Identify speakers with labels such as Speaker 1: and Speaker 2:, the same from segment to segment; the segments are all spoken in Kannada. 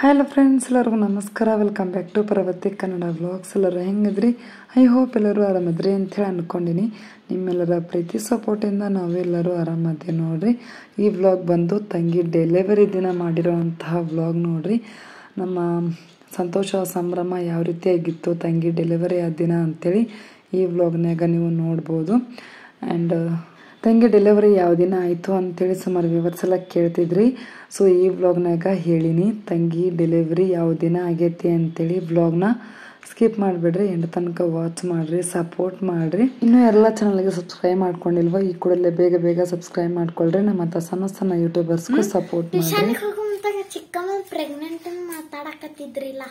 Speaker 1: ಹಲೋ ಫ್ರೆಂಡ್ಸ್, ಎಲ್ಲರಿಗೂ ನಮಸ್ಕಾರ. Welcome back to Parvathi Kannada vlogs. ಎಲ್ಲರೂ ಹೆಂಗಿದ್ರಿ? ಐ ಹೋಪ್ ಎಲ್ಲರೂ ಆರಾಮದ್ರಿ ಅಂಥೇಳಿ ಅಂದ್ಕೊಂಡಿನಿ. ನಿಮ್ಮೆಲ್ಲರ ಪ್ರೀತಿ ಸಪೋರ್ಟಿಂದ ನಾವೆಲ್ಲರೂ ಆರಾಮದ್ದೆ ನೋಡ್ರಿ. ಈ ವ್ಲಾಗ್ ಬಂದು ತಂಗಿ ಡೆಲಿವರಿ ದಿನ ಮಾಡಿರೋವಂತಹ ವ್ಲಾಗ್ ನೋಡ್ರಿ. ನಮ್ಮ ಸಂತೋಷ ಸಂಭ್ರಮ ಯಾವ ರೀತಿಯಾಗಿತ್ತು ತಂಗಿ ಡೆಲಿವರಿ ಆದ ದಿನ ಅಂಥೇಳಿ ಈ ವ್ಲಾಗ್ನಾಗ ನೀವು ನೋಡ್ಬೋದು. ಆ್ಯಂಡ್ ತಂಗಿ ಡೆಲಿವರಿ ಯಾವ ದಿನ ಆಯಿತು ಅಂತೇಳಿ ಸುಮಾರು ವಿವರ್ಸ್ ಎಲ್ಲ ಕೇಳ್ತಿದ್ರಿ. ಸೊ ಈ ವ್ಲಾಗ್ನಾಗ ಹೇಳಿನಿ ತಂಗಿ ಡೆಲಿವರಿ ಯಾವ ದಿನ ಆಗೈತಿ ಅಂತೇಳಿ. ವ್ಲಾಗ್ನ ಸ್ಕಿಪ್ ಮಾಡಿಬಿಡ್ರಿ, ಎಂಡ್ ತನಕ ವಾಚ್ ಮಾಡಿರಿ, ಸಪೋರ್ಟ್ ಮಾಡಿರಿ. ಇನ್ನೂ ಎಲ್ಲ ಚಾನಲ್ಗೆ ಸಬ್ಸ್ಕ್ರೈಬ್ ಮಾಡ್ಕೊಂಡಿಲ್ವ ಈ ಕೂಡಲೇ ಬೇಗ ಬೇಗ ಸಬ್ಸ್ಕ್ರೈಬ್ ಮಾಡ್ಕೊಳ್ರಿ. ನಮ್ಮಂಥ ಸಣ್ಣ ಸಣ್ಣ ಯೂಟ್ಯೂಬರ್ಸ್ಗೂ ಸಪೋರ್ಟ್ ಮಾಡಿ.
Speaker 2: ಚಿಕ್ಕಮ್ಮ ಪ್ರೆಗ್ನೆಂಟ್ ಮಾತಾಡಕತ್ತಿದ್ರಿಲ್ಲ,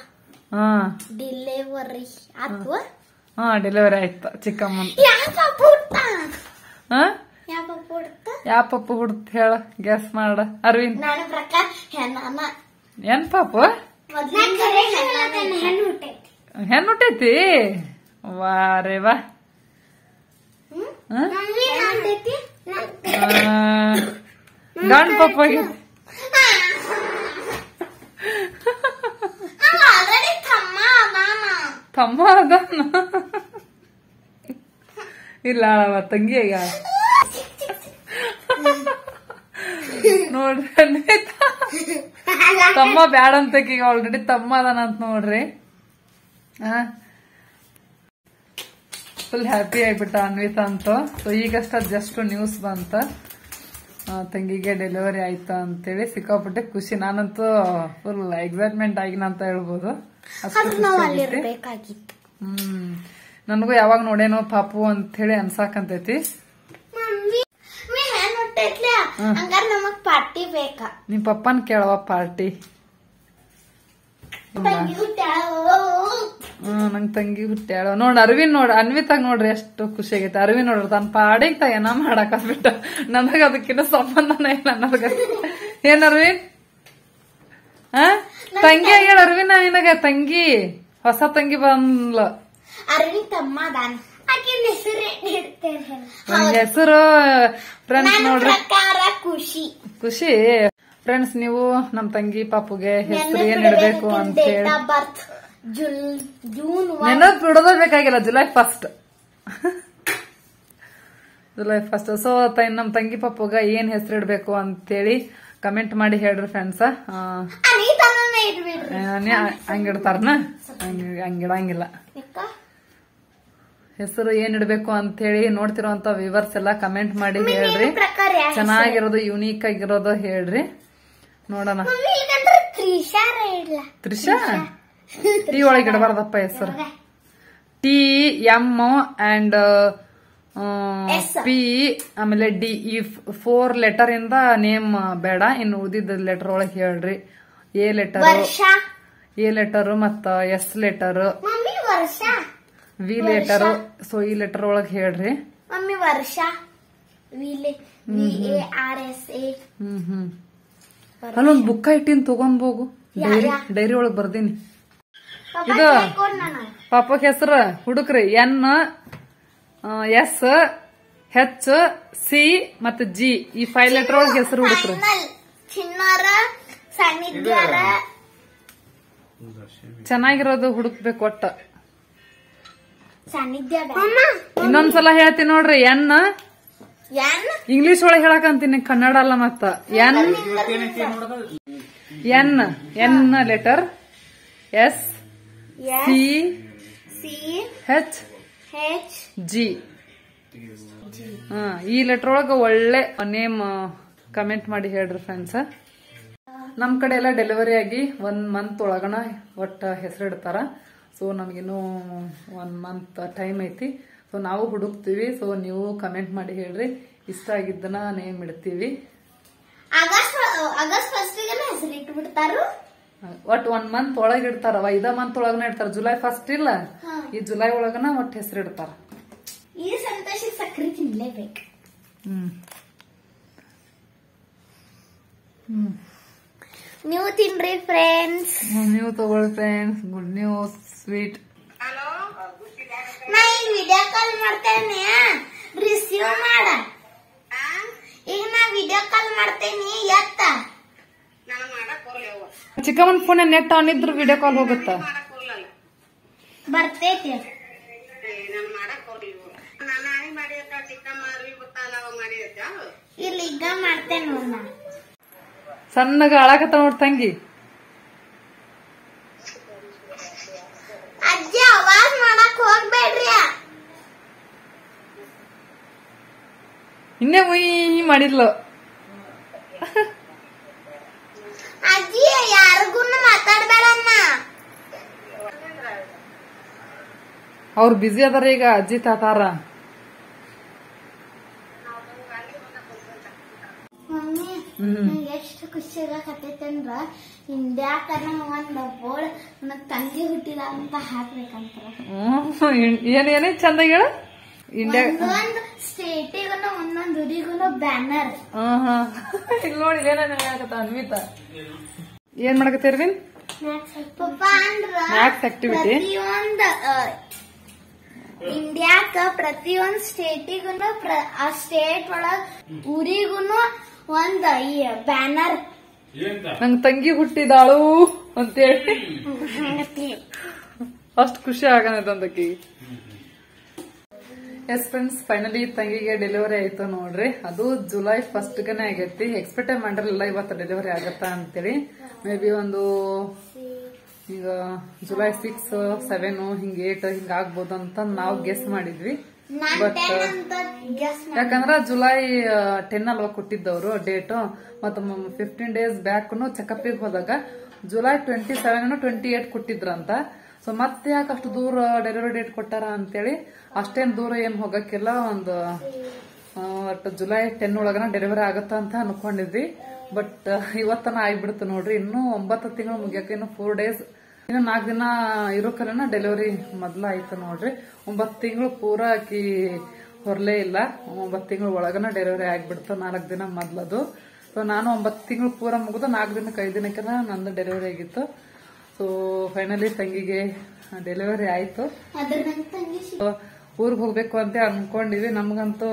Speaker 2: ಡೆಲಿವರಿ ಆತ್ವ?
Speaker 1: ಡೆಲಿವರಿ ಆಯ್ತು ಚಿಕ್ಕಮ್ಮ. ಯಾವ ಪಪ್ಪು ಹುಡ್ತ ಹೇಳ, ಗೆಸ್ ಮಾಡ ಅರವಿಂದ್.
Speaker 2: ನನ್ನ ಪ್ರಕಾರ
Speaker 1: ಏನ್ ಪಾಪು? ಹೆಣ್ಣು ಹುಟ್ಟೈತಿ? ವಾರೇ ವಾ. ಗಂಡ ಪಪ್ಪ ಆಗೈತಿ. ತಮ್ಮ ಅದಾನ? ಇಲ್ಲ ಅಳವ ತಂಗಿ ಈಗ ನೋಡ್ರಿ. ತಮ್ಮ ಬ್ಯಾಡ ಅಂತ ಈಗ ಆಲ್ರೆಡಿ ತಮ್ಮ ಅದಾನಂತ ನೋಡ್ರಿ. ಫುಲ್ ಹ್ಯಾಪಿ ಆಗ್ಬಿಟ್ಟ ಅನ್ವಿತಾ ಅಂತ. ಸೊ ಈಗಷ್ಟ ಜಸ್ಟ್ ನ್ಯೂಸ್ ಬಂತ ತಂಗಿಗೆ ಡೆಲಿವರಿ ಆಯ್ತಾ ಅಂತೇಳಿ. ಸಿಕ್ಕಾಪಟ್ಟೆ ಖುಷಿ. ನಾನಂತೂ ಫುಲ್ ಎಕ್ಸೈಟ್ಮೆಂಟ್ ಆಗಿನ ಅಂತ ಹೇಳ್ಬೋದು. ನನಗೂ ಯಾವಾಗ ನೋಡೇನೋ ಪಾಪು ಅಂತ ಹೇಳಿ ಅನ್ಸಾಕಂತೈತಿ.
Speaker 2: ಪಾರ್ಟಿ ಬೇಕಾ?
Speaker 1: ನಿಮ್ ಪಪ್ಪನ್ ಕೇಳವ ಪಾರ್ಟಿ. ನಂಗ್ ತಂಗಿ ಹುಟ್ಟ್ಯಾಳ ನೋಡ್. ಅರವಿಂದ್ ನೋಡ್ರಿ, ಅನ್ವಿತಾಗ ನೋಡ್ರಿ ಎಷ್ಟು ಖುಷಿ ಆಗೈತೆ. ಅರವಿಂದ್ ನೋಡ್ರಿ ತನ್ನ ಪಾಡಿಗೆ ಏನ ಮಾಡಾಕತ್ಬಿಟ್ಟ. ನನಗ ಅದಕ್ಕಿನ್ನ ಸಂಬಂಧನ ಇಲ್ಲ ನನಗ. ಏನ್ ಅರವಿಂದ್? ತಂಗಿ ಆಗ್ಯಾಳ ಅರವಿಂದ್. ನಿನಗ ತಂಗಿ, ಹೊಸ ತಂಗಿ ಬಂದ್ಲ.
Speaker 2: ಅರವಿಂದ್ ತಮ್ಮ ದಾನ್
Speaker 1: ಹೆಸರು ಫ್ರೆಂಡ್ಸ್ ನೋಡ್ರಿ.
Speaker 2: ಖುಷಿ
Speaker 1: ಖುಷಿ. ಫ್ರೆಂಡ್ಸ್, ನೀವು ನಮ್ ತಂಗಿ ಪಾಪುಗೆ ಹೆಸರು ಏನ್ ಇಡ್ಬೇಕು ಅಂತ ಹೇಳಿ ನೆನಪು ಬಿಡೋದ ಬೇಕಾಗಿಲ್ಲ. July 1 July 1. ಸೊ ನಮ್ ತಂಗಿ ಪಾಪುಗ ಏನ್ ಹೆಸರು ಇಡ್ಬೇಕು ಅಂತೇಳಿ ಕಮೆಂಟ್ ಮಾಡಿ ಹೇಳ್ರಿ ಫ್ರೆಂಡ್ಸ್. ಹಂಗಿಡ್ತಾರನ? ಹಂಗಿಡಂಗಿಲ್ಲ. ಹೆಸರು ಏನ್ ಇಡ್ಬೇಕು ಅಂತ ಹೇಳಿ ನೋಡ್ತಿರೋಂತ ವ್ಯೂವರ್ಸ್ ಎಲ್ಲ ಕಮೆಂಟ್ ಮಾಡಿ ಹೇಳ್ರಿ. ಚೆನ್ನಾಗಿರೋದು, ಯೂನಿಕ್ ಆಗಿರೋದು ಹೇಳ್ರಿ, ನೋಡೋಣ. ತ್ರಿಷಾ? ಟಿ ಒಳಗೆ ಇಡಬಾರ್ದಪ್ಪ ಹೆಸರು. ಟಿ, ಎಂ ಅಂಡ್ ಪಿ ಆಮೇಲೆ ಡಿ, ಈ 4 ಲೆಟರ್ ಇಂದ ನೇಮ್ ಬೇಡ. ಇನ್ನು ಉಳಿದಿದ್ದ ಲೆಟರ್ ಒಳಗೆ ಹೇಳ್ರಿ. ಎ ಲೆಟರ್ ಮತ್ತ S letter, V letter. So ಈ ಲೆಟರ್ ಒಳಗ್ ಹೇಳ್ರಿ.
Speaker 2: ಮಮ್ಮಿ ವರ್ಷ
Speaker 1: ಅಲ್ಲೊಂದ್ ಬುಕ್ಕ ಇಟ್ಟಿನ್ ತಗೊಂಡ್ ಹೋಗು. ಡೈರಿ ಒಳಗ್ ಬರ್ದೀನಿ. ಇದು ಪಾಪಕ್ ಹೆಸರು ಹುಡುಕ್ರಿ. ಎನ್, ಎಸ್, ಹೆಚ್, ಸಿ ಮತ್ತ ಜಿ, ಈ 5 ಲೆಟರ್ ಒಳಗ್ ಹೆಸರು ಹುಡುಕ್ರಿ. ಚೆನ್ನಾಗಿರೋದು ಹುಡುಕ್ಬೇಕು ಒಟ್ಟ. ಇನ್ನೊಂದ್ಸಲ ಹೇಳ್ತೀನಿ ನೋಡ್ರಿ. ಎನ್ ಇಂಗ್ಲಿಷ್ ಒಳಗೆ ಹೇಳಕಂತೀನಿ, ಕನ್ನಡ ಅಲ್ಲ. ಮತ್ತ ಎನ್ ಲೆಟರ್, ಎಸ್, ಸಿ, ಹೆಚ್, ಜಿ. ಈ ಲೆಟರ್ ಒಳಗ ಒಳ್ಳೆ ನೇಮ್ ಕಮೆಂಟ್ ಮಾಡಿ ಹೇಳ್ರಿ ಫ್ರೆಂಡ್ಸ್. ನಮ್ ಕಡೆ ಎಲ್ಲ ಡೆಲಿವರಿ ಆಗಿ 1 ಮಂತ್ ಒಳಗನ ಒಟ್ಟ ಹೆಸರು ಇಡ್ತಾರ. ಸೊ ನಮಗಿನ್ನೂ 1 ಮಂತ್ ಟೈಮ್ ಐತಿ. ಸೊ ನಾವು ಹುಡುಕ್ತಿವಿ. ಸೊ ನೀವು ಕಮೆಂಟ್ ಮಾಡಿ ಹೇಳ್ರಿ, ಇಷ್ಟ ಆಗಿದ್ದನ ನೇಮ್ ಇಡ್ತೀವಿ. ಒಟ್ 1 ಮಂತ್ ಒಳಗೆ ಇಡ್ತಾರವ. ಇದ ಮಂತ್ ಒಳಗನ ಇಡ್ತಾರ. ಜುಲೈ 1 ಇಲ್ಲ, ಈ ಜುಲೈ ಒಳಗನ ಒಟ್ಟು ಹೆಸರು ಇಡ್ತಾರ.
Speaker 2: ಸಕ್ಕರೆ ತಿನ್ಲೇಬೇಕು. ನೀವು ತಿನ್ರಿ ಫ್ರೆಂಡ್ಸ್.
Speaker 1: ನೀವು ತಗೊಳ್ಳಿ ಫ್ರೆಂಡ್ಸ್. Good news, sweet.
Speaker 2: ನಾ ಈಗ ವಿಡಿಯೋ ಕಾಲ್ ಮಾಡ್ತೇನೆ, ರಿಸೀವ್ ಮಾಡ. ಈಗ ನಾ ವಿಡಿಯೋ ಕಾಲ್ ಮಾಡ್ತೇನಿ, ಎತ್ತ.
Speaker 1: ಚಿಕ್ಕಮ್ಮನ ಫೋನ್ ನೆಟ್ ಆನ್ ಇದ್ರು ವಿಡಿಯೋ ಕಾಲ್ ಹೋಗುತ್ತಾ?
Speaker 2: ಬರ್ತೈತಿ. ಇಲ್ಲಿ ಈಗ ಮಾಡ್ತೇನೆ ನೋಡ.
Speaker 1: ಸಣ್ಣಗ ಅಳಕತ್ತ ನೋಡ್ ತಂಗಿ.
Speaker 2: ಅಜ್ಜಿ ಅವಾಜ್ ಮಾಡಕ್ ಹೋಗ್ಬೇಡ್ರಿ.
Speaker 1: ಇನ್ನೇ ಉಯ್ ಮಾಡಿದ್ಲು.
Speaker 2: ಅಜ್ಜಿ ಯಾರಿಗೂ ಮಾತಾಡ್ಬೇಡಮ್ಮ.
Speaker 1: ಅವ್ರು ಬಿಜಿ ಅದಾರ ಈಗ ಅಜ್ಜಿ ತಾತಾರ.
Speaker 2: ಎಷ್ಟು ಖುಷಿ ಆಗಕತ್ತೈತಂದ್ರ ಇಂಡ್ಯಾಕ ಒಂದ್ ಬೋರ್ಡ್ ನನ್ನ ತಂಗಿ ಹುಟ್ಟಿದ ಅಂತ ಹಾಕ್ಬೇಕಂತ.
Speaker 1: ಏನೇ ಚಂದ ಹೇಳ. ಇಂಡಿಯಾ
Speaker 2: ಒಂದೊಂದ್ ಸ್ಟೇಟಿಗೂ ಒಂದೊಂದ್ ಊರಿಗೂ ಬ್ಯಾನರ್.
Speaker 1: ಇಲ್ಲಿ ನೋಡಿ ಏನಾಗತ್ತ ಅನ್ವಿತಾ. ಏನ್ ಮಾಡಕತ್ತೀರಿ?
Speaker 2: ಪಪ್ಪಾ ಅಂದ್ರ
Speaker 1: ಮ್ಯಾಥ್ಸ್ ಆಕ್ಟಿವಿಟಿ.
Speaker 2: ಪ್ರತಿಯೊಂದ್ ಇಂಡಿಯಾಕ ಪ್ರತಿಯೊಂದ್ ಸ್ಟೇಟಿಗೂ ಆ ಸ್ಟೇಟ್ ಒಳಗ್ ಊರಿಗೂ ಒಂದ್ ಈ ಬ್ಯಾನರ್.
Speaker 1: ನಂಗ್ ತಂಗಿ ಹುಟ್ಟಿದಾಳು ಅಂತೇಳಿ ಅಷ್ಟು ಖುಷಿ ಆಗನದಂದಕ್ಕಿ. ಎಸ್ ಫ್ರೆಂಡ್ಸ್, ಫೈನಲಿ ತಂಗಿಗೆ ಡೆಲಿವರಿ ಆಯ್ತು ನೋಡ್ರಿ. ಅದು ಜುಲೈ 1 ಗನೆ ಆಗೈತಿ. ಎಕ್ಸ್ಪೆಕ್ಟೇ ಮಾಡಿರಲಿಲ್ಲ ಇವತ್ತು ಡೆಲಿವರಿ ಆಗತ್ತಾ ಅಂತೇಳಿ. ಮೇ ಬಿ ಒಂದು ಈಗ ಜುಲೈ 6, 7 ಹಿಂಗ 8 ಹಿಂಗ ಆಗ್ಬೋದು ಅಂತ ನಾವು ಗೆಸ್ ಮಾಡಿದ್ವಿ. ಬಟ್ ಯಾಕಂದ್ರ ಜುಲೈ 10 ಅಲ್ವಾ ಕೊಟ್ಟಿದ್ದವ್ರು ಡೇಟ್. ಮತ್ತ 15 ಡೇಸ್ ಬ್ಯಾಕ್ ಚೆಕಪ್ ಹೋದಾಗ ಜುಲೈ 27, 28 ಕೊಟ್ಟಿದ್ರಂತ. ಸೊ ಮತ್ತೆ ಯಾಕೆ ಅಷ್ಟು ದೂರ ಡೆಲಿವರಿ ಡೇಟ್ ಕೊಟ್ಟಾರ ಅಂತೇಳಿ ಅಷ್ಟೇನ್ ದೂರ ಏನ್ ಹೋಗಕ್ಕಿಲ್ಲ. ಒಂದು ಜುಲೈ 10 ಒಳಗನ ಡೆಲಿವರಿ ಆಗತ್ತಾ ಅಂತ ಅನ್ಕೊಂಡಿದ್ವಿ. ಬಟ್ ಇವತ್ತನ ಆಗ್ಬಿಡ್ತು ನೋಡ್ರಿ. ಇನ್ನು 9 ತಿಂಗಳು ಮುಗಿಯಕ ಇನ್ನು 4 ಡೇಸ್, ಇನ್ನು 4 ದಿನ ಇರೋ ಕಲೆನ ಡೆಲಿವರಿ ಮೊದ್ಲ ಆಯ್ತು ನೋಡ್ರಿ. 9 ತಿಂಗಳು ಪೂರಾ ಆಕಿ ಹೊರಲೇ ಇಲ್ಲ. 9 ತಿಂಗಳ ಒಳಗನ ಡೆಲಿವರಿ ಆಗ್ಬಿಡ್ತು 4 ದಿನ ಮೊದ್ಲದು. ಸೊ ನಾನು 9 ತಿಂಗಳು ಪೂರ ಮುಗಿದು 4 ದಿನಕ್ಕೆ 5 ದಿನಕ್ಕೆಲ್ಲ ನಂದು ಡೆಲಿವರಿ ಆಗಿತ್ತು. ಸೊ ಫೈನಲಿ ತಂಗಿಗೆ ಡೆಲಿವರಿ ಆಯ್ತು. ಊರಿಗೆ ಹೋಗ್ಬೇಕು ಅಂತ ಅನ್ಕೊಂಡಿವಿ. ನಮ್ಗಂತೂ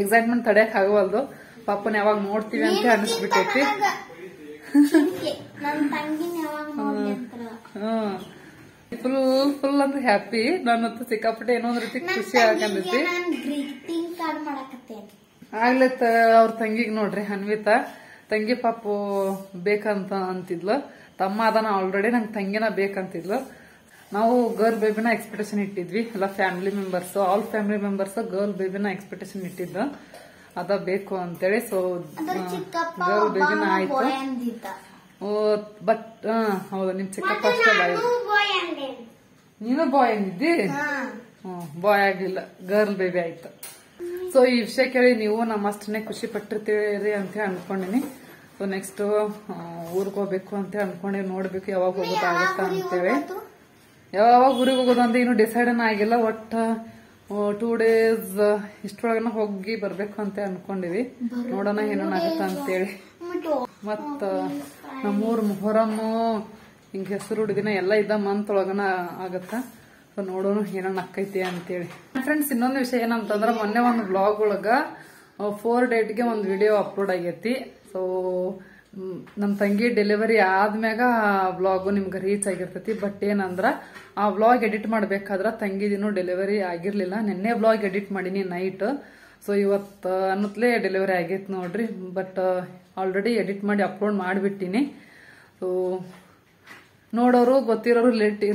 Speaker 1: ಎಕ್ಸೈಟ್ಮೆಂಟ್ ತಡೆಯಕ್ ಆಗವಲ್ದು. ಪಾಪನ ಯಾವಾಗ ನೋಡ್ತೀವಿ ಅಂತ ಅನಿಸ್ಬಿಟ್ಟೈತಿ. ಫುಲ್ ಅಂದ್ರೆ ಹ್ಯಾಪಿ. ನನ್ನಂತೂ ಸಿಕ್ಕಾಪಟ್ಟೆ ಏನೋ ಒಂದ್ ರೀತಿ ಖುಷಿ ಆಗಂದೈತಿ. ಆಗ್ಲತ್ತ ಅವ್ರ ತಂಗಿಗ್ ನೋಡ್ರಿ ಅನ್ವಿತಾ ತಂಗಿ ಪಾಪು ಬೇಕಂತ ಅಂತಿದ್ಲು. ತಮ್ಮ ಅದನ್ನ ಆಲ್ರೆಡಿ ನಂಗೆ ತಂಗಿನ ಬೇಕಂತಿದ್ಲು. ನಾವು ಗರ್ಲ್ ಬೇಬಿನ ಎಕ್ಸ್ಪೆಕ್ಟೇಷನ್ ಇಟ್ಟಿದ್ವಿ. ಎಲ್ಲ family members, all family members girl ಬೇಬಿನ ಎಕ್ಸ್ಪೆಕ್ಟೇಷನ್ ಇಟ್ಟಿದ್ದು ಅದ ಬೇಕು ಅಂತೇಳಿ. ಸೊ ಗರ್ಲ್ ಬೇಬಿನ ಆಯ್ತು. ಬಟ್ ಹೌದು, ನಿಮ್ ಚಿಕ್ಕಪ್ಪ ಅಷ್ಟೇ ನೀನು ಬಾಯ್ ಅಂದಿದ್ದಿ. ಬಾಯ್ ಆಗ್ಲಿಲ್ಲ, ಗರ್ಲ್ ಬೇಬಿ ಆಯ್ತು. ಸೊ ಈ ವಿಷಯ ಕೇಳಿ ನೀವು ನಮ್ಮಷ್ಟನ್ನೇ ಖುಷಿ ಪಟ್ಟಿರ್ತೀರಿ ಅಂತ ಅನ್ಕೊಂಡಿನಿ. ಸೊ ನೆಕ್ಸ್ಟ್ ಊರಿಗೆ ಹೋಗ್ಬೇಕು ಅಂತ ಅನ್ಕೊಂಡಿ, ನೋಡ್ಬೇಕು ಯಾವಾಗ ಹೋಗೋದಾಗತ್ತ ಅಂತೇಳಿ. ಯಾವಾಗ ಊರಿಗೆ ಹೋಗೋದು ಅಂತ ಇನ್ನು ಡಿಸೈಡ್ ಆಗಿಲ್ಲ. ಒಟ್ಟ 2 ಡೇಸ್ ಇಷ್ಟೊಳಗನ ಹೋಗಿ ಬರ್ಬೇಕು ಅಂತ ಅನ್ಕೊಂಡಿವಿ. ನೋಡೋಣ ಏನೇನಾಗತ್ತ ಅಂತೇಳಿ. ಮತ್ತ ನಮ್ಮೂರ್ ಮೊಹರಮ್ಮು ಹಿಂಗ ಹೆಸರು ಹುಡುಗಿನ ಎಲ್ಲ ಇದ್ದ ಮಂತ್ ಒಳಗನ ಆಗತ್ತ. ಸೊ ನೋಡೋಣ ಏನೇನ್ ಆಕೈತಿ ಅಂತೇಳಿ. ಫ್ರೆಂಡ್ಸ್, ಇನ್ನೊಂದು ವಿಷಯ ಏನಂತಂದ್ರ ಮೊನ್ನೆ ಒಂದು ಬ್ಲಾಗ್ ಒಳಗ 4 ಡೇಟ್ಗೆ ಒಂದು ವಿಡಿಯೋ ಅಪ್ಲೋಡ್ ಆಗೈತಿ. ಸೊ ನಮ್ ತಂಗಿ ಡೆಲಿವರಿ ಆದ್ಮ್ಯಾಗ ವ್ಲಾಗು ನಿಮ್ಗೆ ರೀಚ್ ಆಗಿರ್ತೈತಿ. ಬಟ್ ಏನಂದ್ರ ಆ ವ್ಲಾಗ್ ಎಡಿಟ್ ಮಾಡ್ಬೇಕಾದ್ರ ತಂಗಿದಿನೂ ಡೆಲಿವರಿ ಆಗಿರ್ಲಿಲ್ಲ. ನಿನ್ನೆ ವ್ಲಾಗ್ ಎಡಿಟ್ ಮಾಡೀನಿ ನೈಟ್. ಸೊ ಇವತ್ತು ಅನ್ನತ್ಲೇ ಡೆಲಿವರಿ ಆಗೈತಿ ನೋಡ್ರಿ. ಬಟ್ ಆಲ್ರೆಡಿ ಎಡಿಟ್ ಮಾಡಿ ಅಪ್ಲೋಡ್ ಮಾಡಿಬಿಟ್ಟಿನಿ. ಸೊ ನೋಡೋರು ಗೊತ್ತಿರೋರು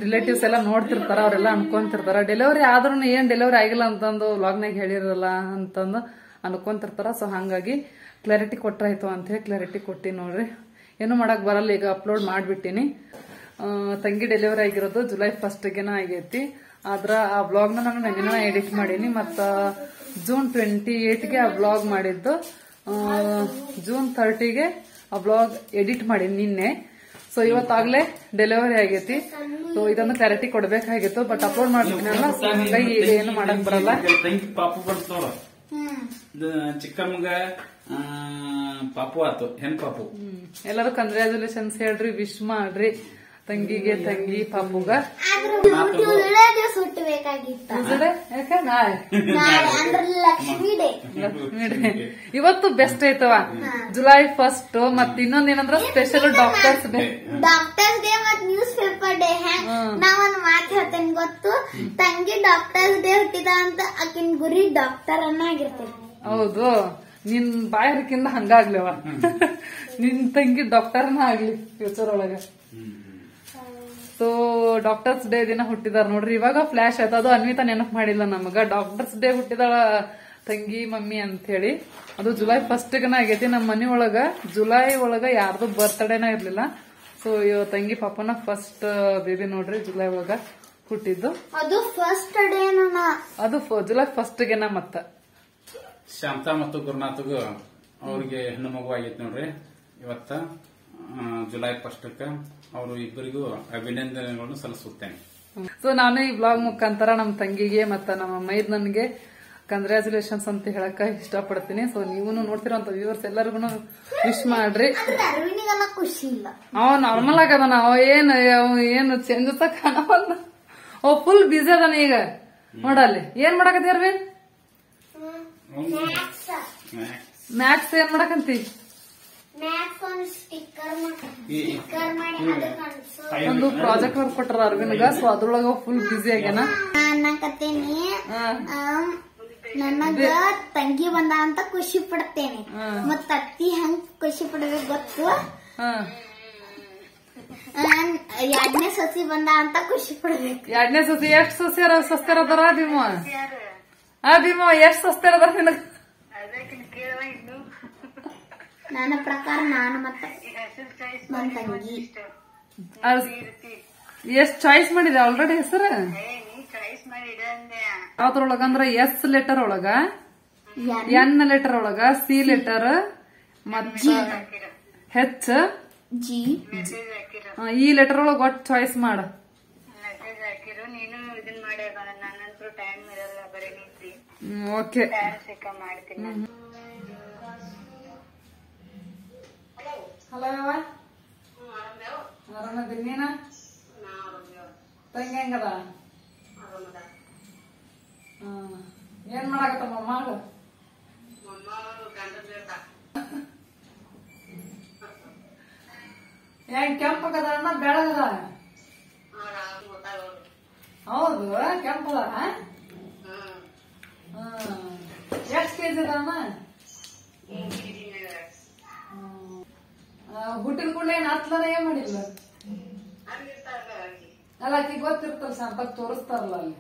Speaker 1: ರಿಲೇಟಿವ್ಸ್ ಎಲ್ಲ ನೋಡ್ತಿರ್ತಾರ, ಅವರೆಲ್ಲ ಅನ್ಕೊಂತಿರ್ತಾರ ಡೆಲಿವರಿ ಆದ್ರೂ ಏನ್ ಡೆಲಿವರಿ ಆಗಿಲ್ಲ ಅಂತಂದು ವ್ಲಾಗ್ನಾಗ ಹೇಳಿರಲ್ಲ ಅಂತಂದು ಅನ್ಕೊಂತಿರ್ತಾರ. ಸೊ ಹಂಗಾಗಿ ಕ್ಲಾರಿಟಿ ಕೊಟ್ರಾಯ್ತು ಅಂತ ಹೇಳಿ ಕ್ಲಾರಿಟಿ ಕೊಟ್ಟಿ ನೋಡ್ರಿ. ಏನು ಮಾಡಕ್ ಬರಲ್ಲ, ಈಗ ಅಪ್ಲೋಡ್ ಮಾಡ್ಬಿಟ್ಟಿನಿ. ತಂಗಿ ಡೆಲಿವರಿ ಆಗಿರೋದು ಜುಲೈ 1ಗೆನ ಆಗೈತಿ. ಆದ್ರ ಆ ವ್ಲಾಗ್ನ ನಾನು ನೆನ್ನೆ ಎಡಿಟ್ ಮಾಡೀನಿ. ಮತ್ತ ಜೂನ್ 28ಗೆ ಆ ವ್ಲಾಗ್ ಮಾಡಿದ್ದು. ಜೂನ್ 30ಗೆ ಆ ವ್ಲಾಗ್ ಎಡಿಟ್ ಮಾಡೀನಿ ನಿನ್ನೆ. ಸೊ ಇವತ್ತಾಗ್ಲೇ ಡೆಲಿವರಿ ಆಗೈತಿ. ಸೊ ಇದೊಂದು ಕ್ಲಾರಿಟಿ ಕೊಡ್ಬೇಕಾಗಿತ್ತು. ಬಟ್ ಅಪ್ಲೋಡ್ ಮಾಡ್ಬಿಟ್ಟಿನಲ್ಲ, ಸೊ ಹಂಗಾಗಿ ಈಗ ಏನು ಮಾಡಕ್ ಬರಲ್ಲ.
Speaker 3: ಚಿಕ್ಕಮ್ಮಗ ಪಾಪು ಆತು, ಹೆಣ್ ಪಾಪು.
Speaker 1: ಎಲ್ಲರೂ ಕಂಗ್ರ್ಯಾಚುಲೇಷನ್ಸ್ ಹೇಳ್ರಿ, ವಿಶ್ ಮಾಡ್ರಿ. ತಂಗಿಗೆ ತಂಗಿ ಪಾಪುಗ
Speaker 2: ದಿವಸ ಹುಟ್ಟಬೇಕಾಗಿತ್ತು
Speaker 1: ಯಾಕೆ ನಾಳೆ
Speaker 2: ಅಂದ್ರೆ ಲಕ್ಷ್ಮೀ ಡೇ.
Speaker 1: ಇವತ್ತು ಬೆಸ್ಟ್ ಐತವ ಜುಲೈ 1 ಮತ್ ಇನ್ನೊಂದೇನಂದ್ರ special doctors day.
Speaker 2: Doctors day ಮತ್ ನ್ಯೂಸ್ ಪೇಪರ್ ಡೇ. ನಾವೊಂದ್ ಮಾತು ಹೇಳ್ತೇನೆ ಗೊತ್ತು, ತಂಗಿ ಡಾಕ್ಟರ್ಸ್ ಡೇ ಹುಟ್ಟಿದ ಅಂತ ಆಕಿನ್ ಗುರಿ ಡಾಕ್ಟರ್ ಆಗಿರ್ತೇನೆ.
Speaker 1: ಹೌದು, ನಿನ್ ಬಾಯರ್ಕಿಂದ ಹಂಗಾಗ್ಲಿವ ನಿನ್ ತಂಗಿ ಡಾಕ್ಟರ್ನ ಆಗ್ಲಿ ಫ್ಯೂಚರ್ ಒಳಗ. ಸೊ ಡಾಕ್ಟರ್ಸ್ ಡೇ ದಿನ ಹುಟ್ಟಿದಾರ ನೋಡ್ರಿ. ಇವಾಗ ಫ್ಲಾಶ್ ಆಯ್ತು, ಅದು ಅನ್ವಿತಾ ನೆನಪು ಮಾಡಿಲ್ಲ ನಮಗ. ಡಾಕ್ಟರ್ಸ್ ಡೇ ಹುಟ್ಟಿದಾಳ ತಂಗಿ ಮಮ್ಮಿ ಅಂತ ಹೇಳಿ. ಅದು ಜುಲೈ 1 ಆಗೈತಿ. ನಮ್ಮ ಮನಿ ಒಳಗ ಜುಲೈ ಒಳಗ ಯಾರ್ದು ಬರ್ತ್ಡೇನ ಇರ್ಲಿಲ್ಲ. ಸೊ ತಂಗಿ ಪಾಪನ ಫಸ್ಟ್ ಬೇಬಿ ನೋಡ್ರಿ ಜುಲೈ ಒಳಗ ಹುಟ್ಟಿದ್ದು.
Speaker 2: ಅದು ಫಸ್ಟ್ ಡೇ.
Speaker 1: ಅದು ಜುಲೈ 1 ಮತ್ತ
Speaker 3: ಶಾಂತಾ ಮತ್ತು ಗುರುನಾಥ್ಗೂ ಅವ್ರಿಗೆ ಹೆಣ್ಣು ಮಗು ಆಗೈತಿ ನೋಡ್ರಿ ಇವತ್ತ ಜುಲೈ 1 ಅವರು ಇಬ್ಬರಿಗೂ ಅಭಿನಂದನೆಗಳನ್ನು ಸಲ್ಲಿಸುತ್ತೇನೆ.
Speaker 1: ಸೊ ನಾನು ಈ ಬ್ಲಾಗ್ ಮುಖಾಂತರ ನಮ್ಮ ತಂಗಿಗೆ ಮತ್ತ ನಮ್ಮ ಮೈದ್ನನ್ಗೆ ಕಂಗ್ರ್ಯಾಚುಲೇಷನ್ಸ್ ಅಂತ ಹೇಳಕ್ ಇಷ್ಟಪಡ್ತೀನಿ. ಸೊ ನೀವು ನೋಡ್ತಿರೋಂತ ವ್ಯೂವರ್ಸ್ ಎಲ್ಲರಿಗೂ ವಿಶ್ ಮಾಡ್ರಿ.
Speaker 2: ಅರವಿಂದಿಗೆಲ್ಲ ಖುಷಿ ಇಲ್ಲ,
Speaker 1: ಅವ ನಾರ್ಮಲ್ ಆಗದಾನ, ಅವ ಏನು ಚೇಂಜಸ್ ಕಾಣವಲ್ಲ. ಅವ್ ಫುಲ್ ಬಿಸಿ ಅದಾನ ಈಗ. ನೋಡಲ್ಲಿ ಏನ್ ಮಾಡಕತ್ತಿ ಅರವಿಂದ್? ಮ್ಯಾಕ್ಸ್ ಏನ್ ಮಾಡಕಂತಿ? ಒಂದು ಪ್ರಾಜೆಕ್ಟ್ ವರ್ಕ್ ಕೊಟ್ಟಾರ ಅರವಿಂದ್ಗ. ಸೊ ಅದ್ರೊಳಗ ಫುಲ್ ಬಿಸಿ ಆಗ್ಯಾನ.
Speaker 2: ಅನ್ನಕತ್ತೇನಿ ನನಗ ತಂಗಿ ಬಂದ ಅಂತ ಖುಷಿ ಪಡ್ತೇನೆ, ಮತ್ತ ಅತ್ತಿ ಹಂಗ ಖುಷಿ ಪಡ್ಬೇಕು ಗೊತ್ತು. 2ನೇ ಸಸಿ ಬಂದ ಅಂತ ಖುಷಿ ಪಡ್ಬೇಕು.
Speaker 1: 2ನೇ ಸಸಿ ಎಷ್ಟ್ ಸಸ್ತಾರ ಅದಾರ ಭೀಮ? ಭೀಮ ಎಷ್ಟ್ ಸಸ್ತಾರ ಅದಾರ ನಿನಗ?
Speaker 2: ನನ್ನ ಪ್ರಕಾರ ನಾನು ಮತ್ತೆ ನನ್ನ ತಂಗಿ
Speaker 1: ಎಷ್ಟ್ ಚಾಯ್ಸ್ ಮಾಡಿದೆ ಆಲ್ರೆಡಿ ಹೆಸರು? ಯಾವ್ದ್ರೊಳಗ ಅಂದ್ರ ಎಸ್ ಲೆಟರ್ ಒಳಗ, ಎನ್ ಲೆಟರ್ ಒಳಗ, ಸಿ ಲೆಟರ್ ಮತ್ತ ಹೆಚ್,
Speaker 2: ಜಿ,
Speaker 1: ಈ ಲೆಟರ್ ಒಳಗ ಒಟ್ಟು ಚಾಯ್ಸ್ ಮಾಡ. ಓಕೆ. ಹಲೋ ಆರಾಮದಿನಿ. ನೀನ ತಂಗಿ ಹೆಂಗದ? ಏನ್ ಮಾಡಾಕತ್ತ ಮಮ್ಮ? ಹೆಂಗ್ ಕೆಂಪಗದ ಅಣ್ಣ ಬೆಳಗದ? ಹೌದು ಕೆಂಪದ. ಎಷ್ಟ್ ಕೆಜಿ ಅದ ಅಣ್ಣ? ಹುಟ್ಟಿನ ಕೂಡ ಏನ್ ಹತ್ಲನ ಏನ್ ಮಾಡಿಲ್ಲ? ಅಲ್ಲ ಆಕಿ ಗೊತ್ತಿರ್ತಲ್ಲ, ಶಾಂತಾಗ ತೋರಿಸ್ತಾರಲ್ಲ ಅಲ್ಲಿ.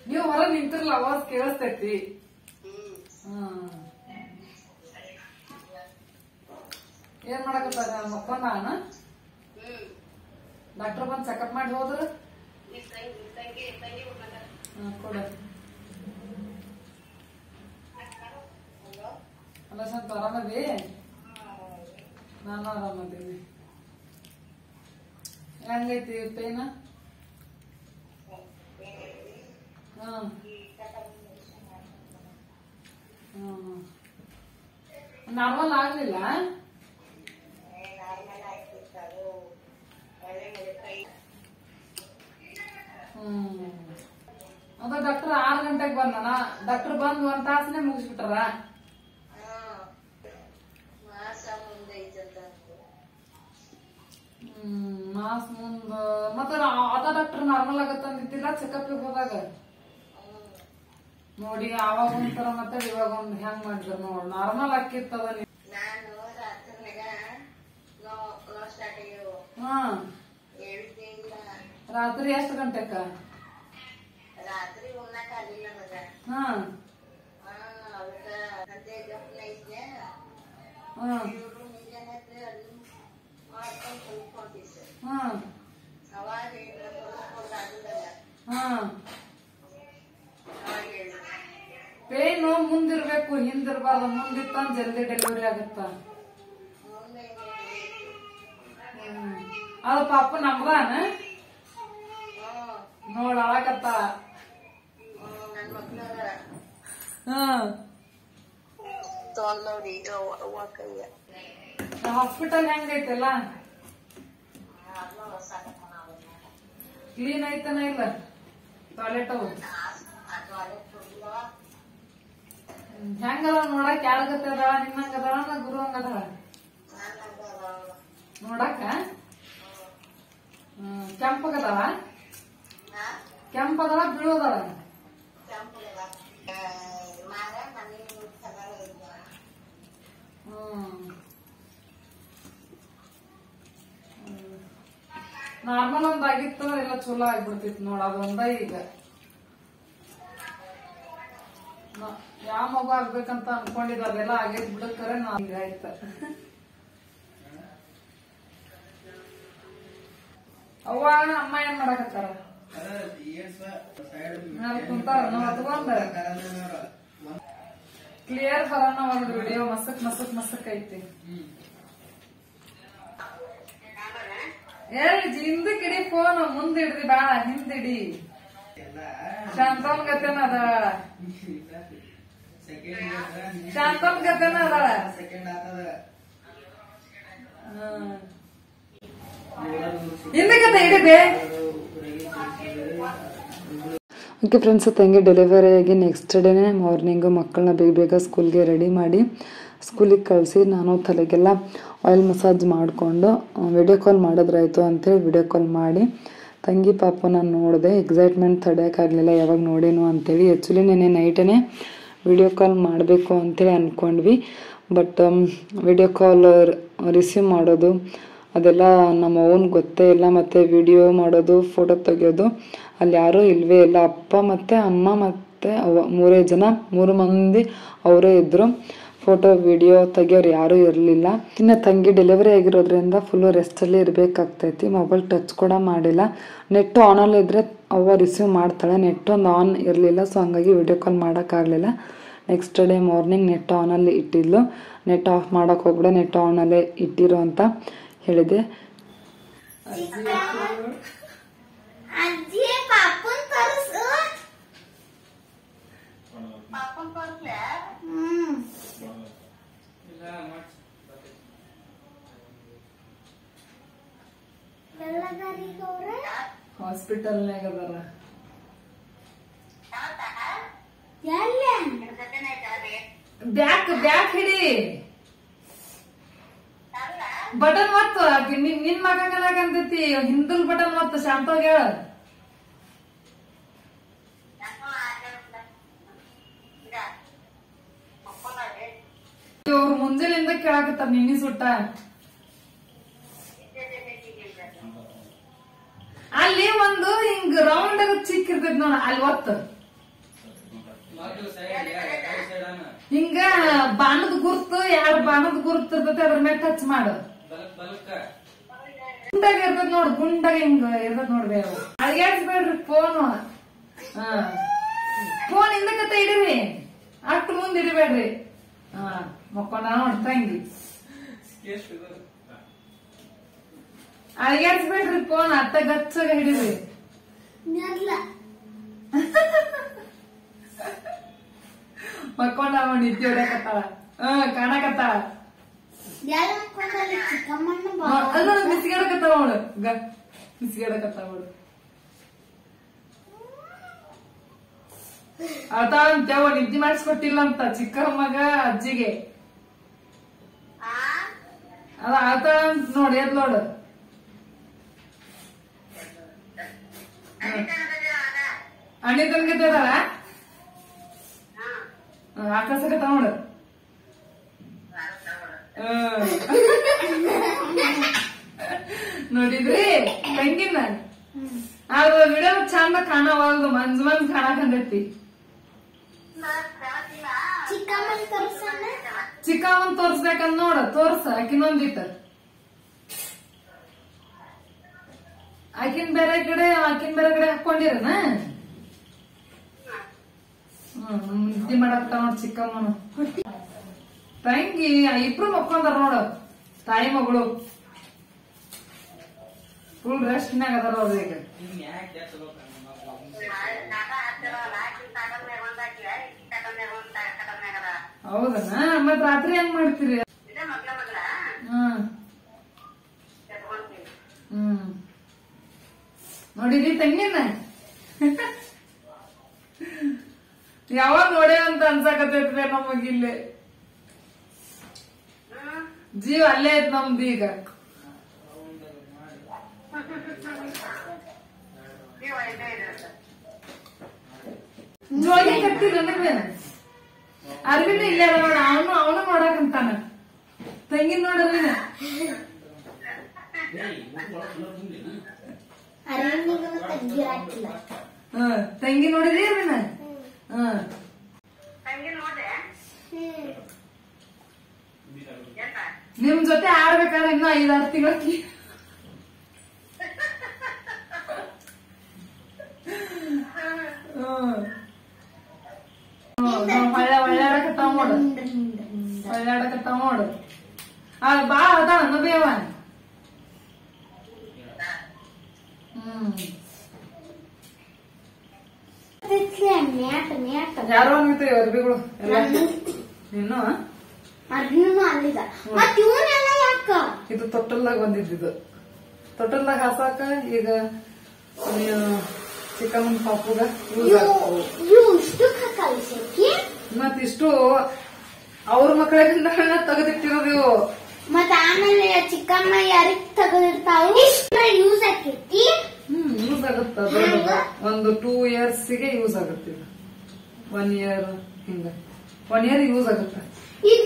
Speaker 1: ನೀವು ಹೊರ ನಿಂತಿರಲ್ಲ, ಅವಾಜ್ ಕೇಳಿಸ್ತೈತಿ. ಏನ್ ಮಾಡಕತ್ತ ಮಕ್ಕಳ? ಡಾಕ್ಟರ್ ಬಂದ್ ಚೆಕಪ್ ಮಾಡಿ ಹೋದ್ರ ಕೊಡ. ಅಲ್ಲ ಶಾಂತ ಆರಾಮದಿ? ನಾನು ಆರಾಮದೀನಿ. ಹೆಂಗೈತಿ ಪೇನ? ನಾರ್ಮಲ್ ಆಗ್ಲಿಲ್ಲ? ಅದ ಡಾಕ್ಟರ್ 6 ಗಂಟೆಗೆ ಬಂದನ. ಡಾಕ್ಟರ್ ಬಂದ್ 1 ತಾಸನೆ ಮುಗಿಸ್ಬಿಟ್ರ. ಮಾಸ್ ಮುಂದ ಮತ್ತ ಅದ ಡಾಕ್ಟರ್ ನಾರ್ಮಲ್ ಆಗತ್ತಂದಿದ್ದಿಲ್ಲ ಚೆಕಪ್ ಹೋದಾಗ ನೋಡಿ. ಅವಾಗ ಒಂಥರ ಮತ್ತೆ ಇವಾಗ ಒಂದ್ ಹೆಂಗ್ ಮಾಡಿದ್ರ ನೋಡ್. ನಾರ್ಮಲ್ ಆಕಿತ್ತದ. ರಾತ್ರಿ ಎಷ್ಟು ಗಂಟೆಕ? ಪೇನು ಮುಂದಿರ್ಬೇಕು, ಹಿಂದಿರ್ಬಾರ್ದು. ಮುಂದಿತ್ತ ಜಲ್ದಿ ಡೆಲಿವರಿ ಆಗುತ್ತ. ಅದು ಪಾಪ ನಮ್ದಾನ ನೋಡ ಅಳಕತ್ತ. ಹಾಸ್ಪಿಟಲ್ ಹೆಂಗೈತೆಲ್ಲ ಕ್ಲೀನ್ ಐತನ ಇಲ್ಲ ಟಾಯ್ಲೆಟ್ ಅವು ಹೆಂಗದ ನೋಡಕ್ ಯಾಳಗತ್ತೆ ಅದಾಳ ನಿನ್ನಂಗ ಅದಾಳ ನಾ ಗುರು ಹಂಗ ಅದಾಳ ನೋಡಕ ಕೆಂಪಗದಾವ ಕೆಂಪದವ ಬೀಳೋದವ ನಾರ್ಮಲ್ ಒಂದಾಗಿತ್ತು ಎಲ್ಲ ಚಲೋ ಆಗ್ಬಿಡ್ತಿತ್ತು ನೋಡ ಅದೊಂದ ಈಗ ಯಾವ ಮಗು ಆಗ್ಬೇಕಂತ ಅನ್ಕೊಂಡಿದ್ದ ಅದೆಲ್ಲ ಆಗೈತ್ ಬಿಡಕ್ಕರೆ ನಾ ಈಗ ಆಯ್ತ ಅವ್ವ ಅಮ್ಮ ಏನ್ ಮಾಡಕತ್ತಾರ ಕುಂತಾರ ನಾವ್ ಹತ್ಕೊಂಡ ಕ್ಲಿಯರ್ ಬರೋಣ ಒಂದು ವಿಡಿಯೋ ಮಸಕ್ ಮಸಕ್ ಮಸಕ್ ಐತಿ ಹಿಂದಕ್ ಇಡಿ ಫೋನ್ ಮುಂದ್ ಹಿಡ್ದಿ ಬಾ ಹಿಂದಿಡಿ ಶಾಂತಮ್ ಗತೆನ ಅದ ಶಾಂತಮ್ ಗತೆನ ಅದ ಹಿಂದಕ್ಕೆ ಹಿಡಿಬೇ
Speaker 4: ಓಕೆ ಫ್ರೆಂಡ್ಸ್, ತಂಗಿ ಡೆಲಿವರಿ ಆಗಿ ನೆಕ್ಸ್ಟ್ ಡೇನೇ ಮಾರ್ನಿಂಗು ಮಕ್ಕಳನ್ನ ಬೇಗ ಬೇಗ ಸ್ಕೂಲ್ಗೆ ರೆಡಿ ಮಾಡಿ ಸ್ಕೂಲಿಗೆ ಕಳಿಸಿ ನಾನು ತಲೆಗೆಲ್ಲ ಆಯಿಲ್ ಮಸಾಜ್ ಮಾಡಿಕೊಂಡು ವಿಡಿಯೋ ಕಾಲ್ ಮಾಡಿದ್ರಾಯ್ತು ಅಂತೇಳಿ ವಿಡಿಯೋ ಕಾಲ್ ಮಾಡಿ ತಂಗಿ ಪಾಪು ನಾನು ನೋಡಿದೆ. ಎಕ್ಸೈಟ್ಮೆಂಟ್ ತಡೆಯೋಕ್ಕಾಗಲಿಲ್ಲ ಯಾವಾಗ ನೋಡೇನು ಅಂತೇಳಿ. ಆ್ಯಕ್ಚುಲಿ ನೆನ್ನೆ ನೈಟೇ ವಿಡಿಯೋ ಕಾಲ್ ಮಾಡಬೇಕು ಅಂತೇಳಿ ಅಂದ್ಕೊಂಡ್ವಿ. ಬಟ್ ವಿಡಿಯೋ ಕಾಲ್ ರಿಸೀವ್ ಮಾಡೋದು ಅದೆಲ್ಲ ನಮ್ಮ ಅವ್ವನಿಗೆ ಗೊತ್ತೇ ಇಲ್ಲ. ಮತ್ತು ವಿಡಿಯೋ ಮಾಡೋದು ಫೋಟೋ ತೆಗೆಯೋದು ಅಲ್ಲಿ ಯಾರೂ ಇಲ್ಲವೇ ಇಲ್ಲ. ಅಪ್ಪ ಮತ್ತು ಅಮ್ಮ ಮತ್ತು ಅವ್ವ ಮೂರು ಮಂದಿ ಅವರೇ ಇದ್ದರು. ಫೋಟೋ ವಿಡಿಯೋ ತೆಗಿಯೋರು ಯಾರೂ ಇರಲಿಲ್ಲ. ಇನ್ನು ತಂಗಿ ಡೆಲಿವರಿ ಆಗಿರೋದ್ರಿಂದ ಫುಲ್ಲು ರೆಸ್ಟಲ್ಲಿ ಇರಬೇಕಾಗ್ತೈತಿ. ಮೊಬೈಲ್ ಟಚ್ ಕೂಡ ಮಾಡಿಲ್ಲ. ನೆಟ್ ಆನಲ್ಲಿ ಇದ್ದರೆ ಅವ್ವ ರಿಸೀವ್ ಮಾಡ್ತಾಳೆ. ನೆಟ್ ಒಂದು ಆನ್ ಇರಲಿಲ್ಲ, ಸೊ ಹಂಗಾಗಿ ವಿಡಿಯೋ ಕಾಲ್ ಮಾಡೋಕ್ಕಾಗಲಿಲ್ಲ. ನೆಕ್ಸ್ಟ್ ಡೇ ಮಾರ್ನಿಂಗ್ ನೆಟ್ ಆನಲ್ಲಿ ಇಟ್ಟಿದ್ಲು. ನೆಟ್ ಆಫ್ ಮಾಡೋಕೆ ಹೋಗ್ಬಿಡ, ನೆಟ್ ಆನಲ್ಲೇ ಇಟ್ಟಿರು ಅಂತ ಹೇಳಿದೆ.
Speaker 2: ಅಜ್ಜಿ ಪಾಪನ್ ತೋರಿಸು.
Speaker 1: ಹಾಸ್ಪಿಟಲ್ನಾಗ ಅದಾರ. ಬ್ಯಾಕ್ ಹಿಡಿ, ಬಟನ್ ಒತ್ತು. ನಿನ್ ಮಗಂಗಂತೈತಿ ಹಿಂದಲ್ ಬಟನ್ ಒತ್ತು. ಶಾಂತೋಗ ಹೇಳ. ಇವ್ರು ಮುಂಜಾನೆಯಿಂದ ಕೇಳಾಕತ್ತಾರ ನಿನ್ನಿ ಸುಟ್ಟ. ಅಲ್ಲಿ ಒಂದು ಹಿಂಗ್ ರೌಂಡ್ ಚಿಕ್ಕ ಇರ್ತೈತಿ ನೋಡ, ಅಲ್ಲಿ ಒತ್ತು. ಹಿಂಗ ಬಾಣದ ಗುರ್ತು, 2 ಬಾಣದ ಗುರ್ತು ಇರ್ತೈತಿ, ಅದ್ರ ಮೇಲೆ ಟಚ್ ಮಾಡು. ಗುಂಡಾಗ ಇರ್ತದ ನೋಡ್, ಗುಂಡಾಗ ಹಿಂಗ ಇರ್ತದ ನೋಡ್ರಿ. ಅಡ್ಗಾಡ್ಸ್ಬೇಡ್ರಿ ಫೋನ್. ಫೋನ್ ಹಿಂದಕತ್ತ ಇಡಿರಿ, ಅಷ್ಟು ಮುಂದ್ ಇಡಬೇಡ್ರಿ. ಮಕ್ಕೊಂಡ ನೋಡ್ತಂಗಿ ಅಡ್ಗಾಡ್ಸ್ಬೇಡ್ರಿ ಫೋನ್, ಅತ್ತ ಗಚ್ಚಾಗ ಹಿಡಿರಿ. ಮಕ್ಕೊಂಡ ನಿದ್ದೆ ಹೊಡ್ಯಾಕತ್ತಾಳ, ಕಾಣಕತ್ತಾಳ. ಮಿಸ್ಗಾಡಕತ್ತಾವ ಅವಳು, ಮಿಸ್ಗಾಡಕತ್ತಾವ ಅವಳು. ಅಳ್ತಾಳಂತೇವ, ನಿದ್ದೆ ಮಾಡಿಸ್ಕೊಟ್ಟಿಲ್ಲ ಅಂತ ಚಿಕ್ಕ ಮಗ ಅಜ್ಜಿಗೆ. ಅದ ಅಳ್ತಾಳಂತ ನೋಡಿ, ಎದ್ ನೋಡು. ಅಣ್ಣಿ ತನ್ಗತ್ತದಾಳ, ಆಕರ್ಸಕತ್ತ ನೋಡು. ನೋಡಿದ್ರಿ ತಂಗಿನ? ಅದ್ರ ವಿಡಿಯೋ ಚಂದ ಕಾಣವಲ್ದು, ಮಂಜ್ ಕಾಣಕಂದೈತಿ. ಚಿಕ್ಕಮ್ಮನ್ ತೋರ್ಸ್ಬೇಕಂದ್ ನೋಡ, ತೋರ್ಸ. ಆಕಿನೊಂದಿತ್ತ, ಆಕಿನ್ ಬೇರೆ ಕಡೆ ಹಾಕೊಂಡಿರನ. ನಿದ್ದೆ ಮಾಡಕ್ತ ನೋಡ್ ಚಿಕ್ಕಮ್ಮನು. ತಂಗಿ ಇಬ್ರು ಮಕ್ಕೊಂಡಾರ ನೋಡ, ತಾಯಿ ಮಗಳು. ಫುಲ್ ರೆಸ್ಟ್ನಾಗ ಅದಾರ ಅವ್ರ ಈಗ. ಹೌದನ? ಮತ್ ರಾತ್ರಿ ಹೆಂಗ್ ಮಾಡ್ತೀರಿ? ನೋಡಿದಿ ತಂಗಿನ ಯಾವಾಗ ನೋಡೇವಂತ ಅನ್ಸಾಕತ್ತೈತ್ವೆ ನಮಗಿಲ್ಲೇ ಜೀವ ಅಲ್ಲೇ ಐತ್ ನಮ್ದು ಈಗ ಜೋಗಿ ಕಟ್ಟಿ ನನಗೆ ಅರ್ವಿನ ಇಲ್ಲೇ ನೋಡ ಅವನು ನೋಡಕಂತಾನ ತಂಗಿನ ನೋಡ ತಂಗಿ ನೋಡಿದ್ರಿ ಅರ್ವಿನ ನಿಮ್ ಜೊತೆ ಆಡ್ಬೇಕಾದ್ರೆ ಇನ್ನು 5-6 ತಿಂಗಳಕ್ಕೆ ಒಳ್ಳಾಡಕತ್ತಾವ ನೋಡು ಒಳ್ಳಾಡಕತ್ತಾವ ನೋಡು ಬಾಳ ಅದಾವ ನಬೇವ ಯಾರೋ ಅಂಗೈತೆ ಅರ್ಬಿಗಳು ಇನ್ನು
Speaker 2: ಅಲ್ಲಿದ ಮತ್ ಇವನೆಲ್ಲ ಯಾಕ
Speaker 1: ಇದು ತೊಟ್ಟಲ್ದಾಗ ಬಂದಿದ್ದು ತೊಟ್ಟಲ್ದಾಗ ಹಾಸಾಕ ಈಗ ಚಿಕ್ಕಮ್ಮನ ಪಾಪುಗ ಮತ್ತಿಷ್ಟು ಅವ್ರ ಮಕ್ಕಳಿಂದ ತೆಗೆದಿಟ್ಟಿರೋದು ಇವು
Speaker 2: ಮತ್ತ ಆಮೇಲೆ ಚಿಕ್ಕಮ್ಮ ಯಾರಿಗ್ ತೆಗೆದಿರ್ತಾವ ಯೂಸ್ ಆಕೈತಿ
Speaker 1: ಯೂಸ್ ಆಗುತ್ತ ಒಂದು 2 years ಗೆ ಯೂಸ್ ಆಗುತ್ತೆ 1 year ಹಿಂಗ 1 year ಯೂಸ್ ಆಗುತ್ತ
Speaker 2: ಈಗ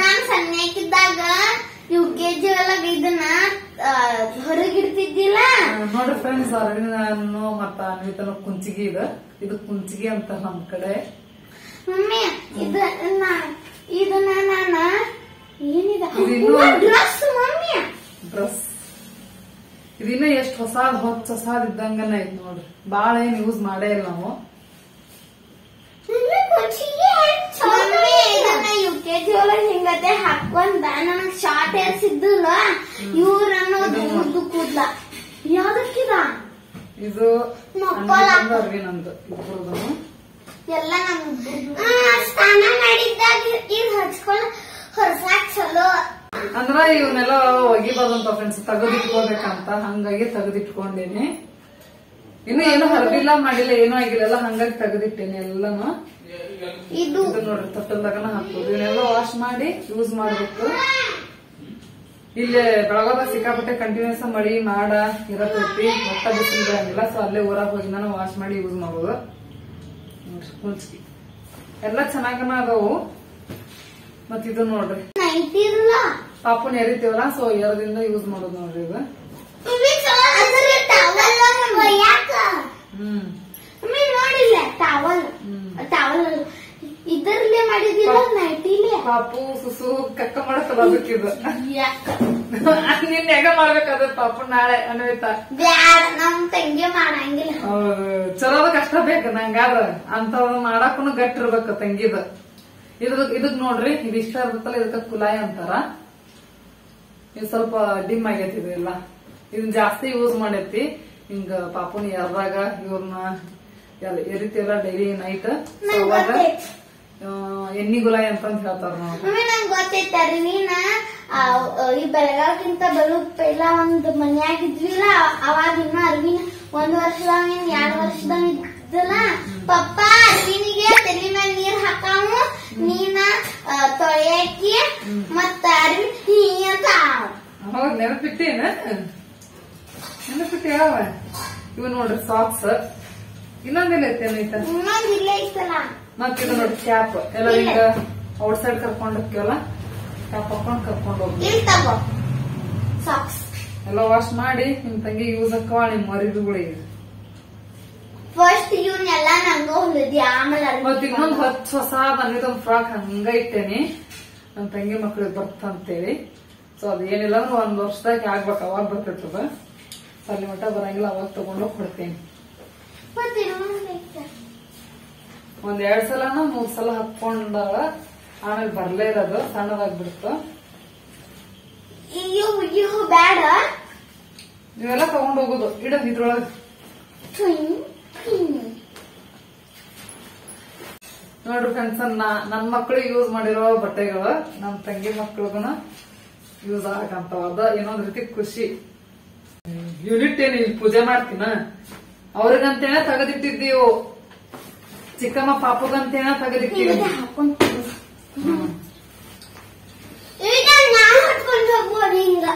Speaker 2: ನಾನ್ ಸಣ್ಣಕ್ಕಿದ್ದಾಗ UKG ಒಳಗ ಇದನ್ನ ಹೊರಗಿಡ್ತಿದ್ದಿಲ್ಲ
Speaker 1: ನೋಡ್ರಿ ಫ್ರೆಂಡ್ಸ್ ಆಲ್ರೆಡಿ ನಾನು ಮತ್ತ ಅನ್ವಿತನ ಕುಂಚಿಗೆ ಇದು ಕುಂಚಿಗೆ ಅಂತ ನಮ್ ಕಡೆ
Speaker 2: ಮಮ್ಮಿ ಇದನ್ನ ನಾನ ಏನಿದೆ ಡ್ರೆಸ್ ಮಮ್ಮಿ
Speaker 1: ಡ್ರೆಸ್ ಇದಿನ್ನ ಎಷ್ಟು ಹೊಸಾದ್ ಇದ್ದಂಗನ ಐತ್ ನೋಡ್ರಿ ಬಾಳ ಏನ್ ಯೂಸ್ ಮಾಡೇ ಇಲ್ಲ ನಾವು
Speaker 2: UKG ಒಳಗ ಹಿಂಗತೆ ಹಾಕೊಂಡ ನನಗ್ ಶಾರ್ಟ್ ಹೇರ್ಸ್ ಇದ್ದಿಲ್ಲ ಇವ್ರ ಅನ್ನೋದು ಉದ್ದು ಕೂದ್ಲ ಯಾವ್ದಕ್ಕಿದ
Speaker 1: ಇದು ನಂದು ಇಬ್ಬರದು
Speaker 2: ಎಲ್ಲ ನಮ್ದು ಸ್ನಾನ ಮಾಡಿದ್ದಾಗ ಇದು ಹಚ್ಕೊಳ ಹೊರಸಾಕ್ ಚಲೋ
Speaker 1: ಅಂದ್ರ ಇವನ್ನೆಲ್ಲ ಒಗಿಬಾರ್ದಂತ ಫ್ರೆಂಡ್ಸ್ ತೆಗೆದಿಟ್ಕೋಬೇಕಂತ ಹಂಗಾಗಿ ತೆಗೆದಿಟ್ಕೊಂಡೇನಿ ಇನ್ನು ಏನು ಹರಿದಿಲ್ಲ ಮಾಡಿಲ್ಲ ಏನೂ ಆಗಿಲ್ಲ ಹಂಗಾಗಿ ತೆಗೆದಿಟ್ಟೇನಿ ಎಲ್ಲಾನು ಇದು ನೋಡ್ರಿ ತೊಟ್ಟಲ್ದಾಗನ ಹಾಕೋದು ಇವನ್ನೆಲ್ಲ ವಾಶ್ ಮಾಡಿ ಯೂಸ್ ಮಾಡ್ಬೇಕು ಇಲ್ಲಿ ಬೆಳಗಾದಾಗ ಸಿಕ್ಕಾಪಟ್ಟೆ ಕಂಟಿನ್ಯೂಸ್ ಮಳಿ ಮಾಡ ಇರತೈತಿ ಒಟ್ಟ ಬಿಸಿಲು ಬರಂಗಿಲ್ಲ ಸೊ ಅಲ್ಲೇ ಊರಾಗ ಹೋಗಿ ನಾನು ವಾಶ್ ಮಾಡಿ ಯೂಸ್ ಮಾಡೋದು ಕುಂಚಿ ಎಲ್ಲ ಚೆನ್ನಾಗನ ಅದಾವು ಮತ್ ಇದು ನೋಡ್ರಿ ಪಾಪುನ ಎರಿತೀವಲ್ಲ ಸೊ ಎರದಿಂದ ಯೂಸ್ ಮಾಡೋದು ನೋಡ್ರಿ ಇದು
Speaker 2: ನೋಡಿಲ್ಲ ಟವಲ್ ಟವಲ್ ಇದರಲ್ಲೇ ಮಾಡಿದಿಲ್ಲ ನೈಟಿಲೆ
Speaker 1: ಪಾಪು ಸುಸು ಕಕ್ಕ ಮಾಡಕ್ಕಲ್ಲ ಅದಕ್ಕಿದು ನಿನ್ ಹೆಗ ಮಾಡ್ಬೇಕಾದ್ರೆ ಪಾಪು ನಾಳೆ ಅನ್ವಿತಾ
Speaker 2: ಬ್ಯಾಡ ನಮ್ ತಂಗಿ ಮಾಡಂಗಿಲ್ಲ
Speaker 1: ಚಲೋ ಕಷ್ಟ ಬೇಕು ನಂಗಾದ್ರ ಅಂತ ಮಾಡಕ್ಕೂ ಗಟ್ಟಿರ್ಬೇಕು ತಂಗಿದ ಇದಕ್ ನೋಡ್ರಿ ಇದು ಇಷ್ಟ ಇರ್ತಲ್ಲ ಇದಕ್ಕ ಕುಲಾಯಿ ಅಂತಾರ ಇದು ಸ್ವಲ್ಪ ಡಿಮ್ ಆಗೈತಿ ಇದೆಲ್ಲ ಇದನ್ ಜಾಸ್ತಿ ಯೂಸ್ ಮಾಡೈತಿ ಹಿಂಗ ಪಾಪುನ ಎರ್ದಾಗ ಇವ್ರನ್ನ ಎರಿತಿಲ್ಲ ಡೈಲಿ ನೈಟ್ ಎಣ್ಣಿ ಗುಲಾಯಿ ಅಂತ ಹೇಳ್ತಾರ
Speaker 2: ನಂಗೆ ಗೊತ್ತೈತೆ ಅರ್ವಿನ ಈ ಬೆಳಗಾವಿಗಿಂತ ಬರು ಪೈಲ ಒಂದ್ ಮನ್ಯಾಗಿದ್ವಿಲ್ಲ ಅವಾಗ ಇನ್ನ ಅರ್ವಿನ 1 ವರ್ಷದಾಗ 2 ವರ್ಷದಾಗ ಇದ್ದಲ್ಲ ಪಪ್ಪ ಅರ್ವಿನಿಗೆ ತಲೆ ಮೇಲೆ ನೀರ್ ಹಾಕಾವು ನೀನ ತೊಳೆಯಾಕಿ ಮತ್ತ ಅರ್ವಿ ನೀ ಅಂತ
Speaker 1: ಹೌದ್ ನೆನಪಿಟ್ಟೇನ ನೆನಪಿಟ್ಟು ಯಾವ ಇವ್ ನೋಡ್ರಿ ಸಾಕ್ಸ್ ಇನ್ನೊಂದಿಲ್ಲ ಐತೇನೈತ
Speaker 2: ಇನ್ನೊಂದಿಲ್ಲ ಐತಲ್ಲ
Speaker 1: ಮತ್ ಇದು ನೋಡಿ ಕ್ಯಾಪ್ ಎಲ್ಲ ಈಗ ಔಟ್ ಸೈಡ್ ಕರ್ಕೊಂಡ್ ಹೋಗ್ತೀವಲ್ಲ ಕ್ಯಾಪ್ ಹಾಕೊಂಡ್ ಕರ್ಕೊಂಡ್ ಹೋಗ್ತೀವಿ
Speaker 2: ಸಾಕ್ಸ್
Speaker 1: ಎಲ್ಲ ವಾಶ್ ಮಾಡಿ ನಿಮ್ ತಂಗಿ ಯೂಸ್ ಹಾಕವ ನಿಮ್ ಮರಿದುಗಳಿಗೆ
Speaker 2: ಫಸ್ಟ್ ಇವ್ನೆಲ್ಲ ನಂಗ ಹೊಲಿದ್ವಿ ಆಮೇಲೆ
Speaker 1: ಮತ್ ಇನ್ನೊಂದ್ ಹೊಸ ಬಂದಿದ್ದೊಂದ್ ಫ್ರಾಕ್ ಹಂಗ ಇಟ್ಟೇನಿ ನಮ್ ತಂಗಿ ಮಕ್ಳಿಗೆ ಬರ್ತಂತೇಳಿ ಸೊ ಅದ್ ಏನಿಲ್ಲ ಅಂದ್ರೆ 1 ವರ್ಷದಾಗ ಆಗ್ಬೇಕು ಅವಾಗ ಬರ್ತಿರ್ತದ ಅಲ್ಲಿ ಮಟ್ಟ ಬರಂಗಿಲ್ಲ ಅವಾಗ ತಗೊಂಡೋಗ್ ಕೊಡ್ತೇನಿ ಒಂದ್ 2 ಸಲನ 3 ಸಲ ಹಾಕೊಂಡಾಗ ಆಮೇಲೆ ಬರ್ಲೇ ಇರೋದು ಸಣ್ಣದಾಗ್ಬಿಡ್ತು
Speaker 2: ಬ್ಯಾಡ
Speaker 1: ನೀವೆಲ್ಲ ತಗೊಂಡ್ ಹೋಗುದು ಇಡೋದು ಇದ್ರೊಳಗ ನೋಡ್ರಿ ಫ್ರೆಂಡ್ಸ್ ನನ್ ಮಕ್ಳು ಯೂಸ್ ಮಾಡಿರೋ ಬಟ್ಟೆಗಳು ನಮ್ ತಂಗಿ ಮಕ್ಳಿಗೂನ ಯೂಸ್ ಆಗಂತಾವ ಅದ ಏನೊಂದ್ ರೀತಿ ಖುಷಿ ಯೂನಿಟ್ ಏನ್ ಇಲ್ಲಿ ಪೂಜೆ ಮಾಡ್ತೀನ ಅವ್ರಿಗಂತೇನ ತೆಗೆದಿಟ್ಟಿದ್ದೀವು ಚಿಕ್ಕಮ್ಮ ಪಾಪುಗಂತೇನ ತೆಗೆದಿಟ್ಟಿವಿ
Speaker 2: ಈಗ ನಾನ್ ಹೊತ್ಕೊಂಡು ಹೋಗ್ಬೋದು ಹಿಂಗ